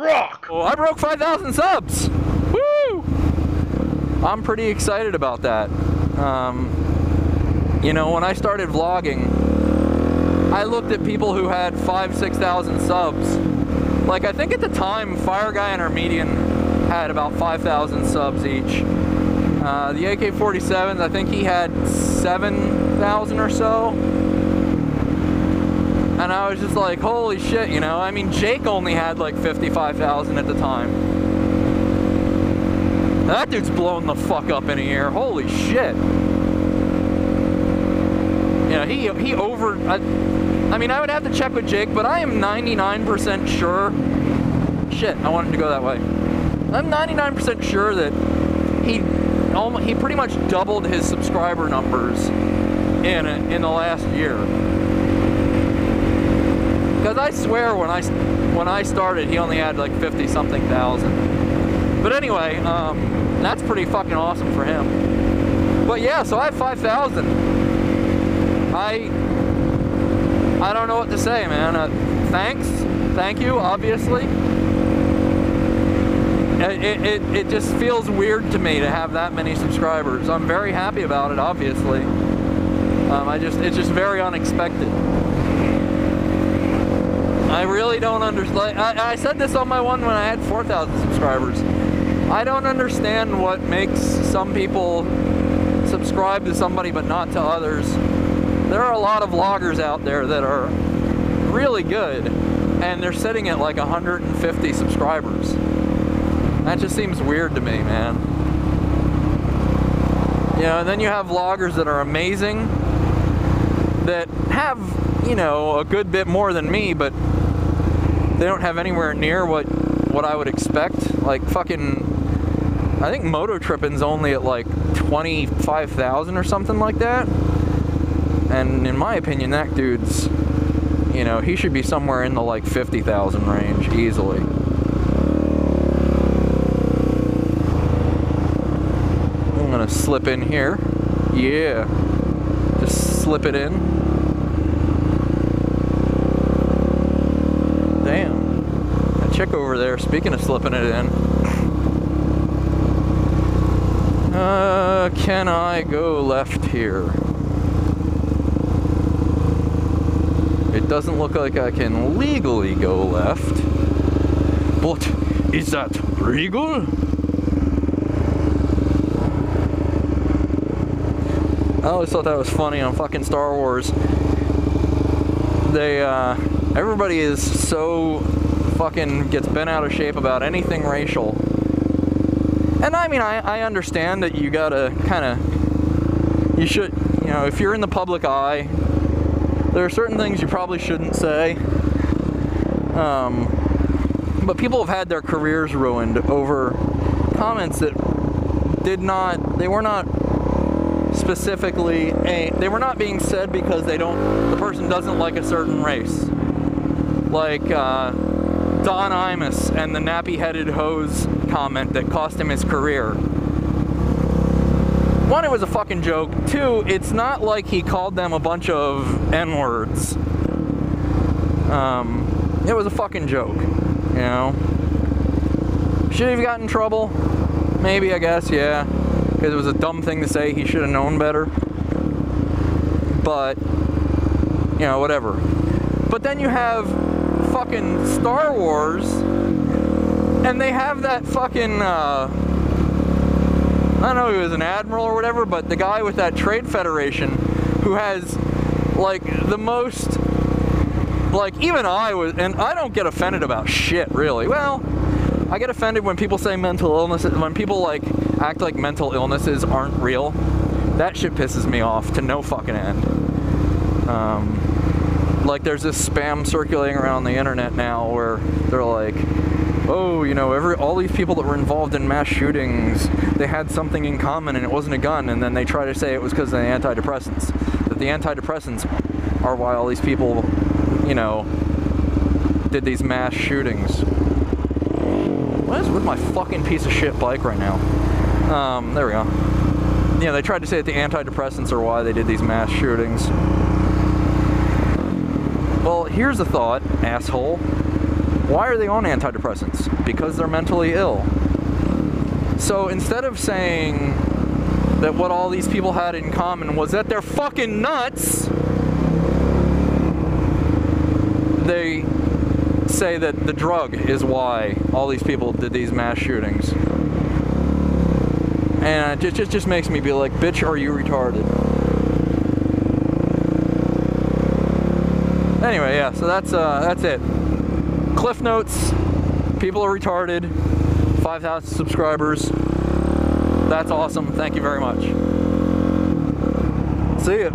Rhok! Oh, I broke 5,000 subs! Woo! I'm pretty excited about that. You know, when I started vlogging, I looked at people who had 5,000 to 6,000 subs. Like, I think at the time, Fire Guy and Armenian had about 5,000 subs each. The AK-47, I think he had 7,000 or so. And I was just like, holy shit, you know? I mean, Jake only had like 55,000 at the time. That dude's blown the fuck up in a year. Holy shit. Yeah, he over... I mean, I would have to check with Jake, but I am 99% sure... Shit, I wanted to go that way. I'm 99% sure that he pretty much doubled his subscriber numbers in the last year. Because I swear when I started, he only had like 50-something thousand. But anyway, that's pretty fucking awesome for him. But yeah, so I have 5,000. I don't know what to say, man. Thanks. Thank you, obviously. It just feels weird to me to have that many subscribers. I'm very happy about it, obviously. It's just very unexpected. I really don't understand. I said this on my one when I had 4,000 subscribers. I don't understand what makes some people subscribe to somebody but not to others. There are a lot of vloggers out there that are really good, and they're sitting at like 150 subscribers. That just seems weird to me, man. You know, and then you have vloggers that are amazing, that have, you know, a good bit more than me, but they don't have anywhere near what I would expect. Like fucking, I think Moto Trippin's only at like 25,000 or something like that. And in my opinion, that dude's, you know, he should be somewhere in the like 50,000 range easily. I'm gonna slip in here. Yeah. Just slip it in. Damn. That chick over there, speaking of slipping it in. Can I go left here? It doesn't look like I can legally go left. But is that legal? I always thought that was funny on fucking Star Wars. Everybody is so fucking gets bent out of shape about anything racial. And I mean, I understand that you gotta you should, you know, if you're in the public eye, there are certain things you probably shouldn't say. But people have had their careers ruined over comments that they were not specifically, they were not being said because the person doesn't like a certain race. Like, Don Imus and the nappy-headed hose comment that cost him his career. One, it was a fucking joke. Two, it's not like he called them a bunch of N-words. It was a fucking joke, you know? Should he have gotten in trouble? Maybe, I guess, yeah. Because it was a dumb thing to say, he should have known better. But, you know, whatever. But then you have fucking Star Wars, and they have that fucking, I don't know, he was an admiral or whatever, but the guy with that trade federation who has, like, the most, like, even I was, and I don't get offended about shit, really. Well, I get offended when people say mental illnesses, when people, like, act like mental illnesses aren't real. That shit pisses me off to no fucking end. Like, there's this spam circulating around the internet now where they're like, oh, you know, all these people that were involved in mass shootings, they had something in common and it wasn't a gun, and then they try to say it was because of the antidepressants. That the antidepressants are why all these people, you know, did these mass shootings. What is with my fucking piece of shit bike right now? There we go. Yeah, they tried to say that the antidepressants are why they did these mass shootings. Well, here's a thought, asshole. Why are they on antidepressants? Because they're mentally ill. So instead of saying that what all these people had in common was that they're fucking nuts, they say that the drug is why all these people did these mass shootings. And it just makes me be like, bitch, are you retarded? Anyway, yeah, so that's it. Cliff notes, people are retarded, 5,000 subscribers. That's awesome. Thank you very much. See ya.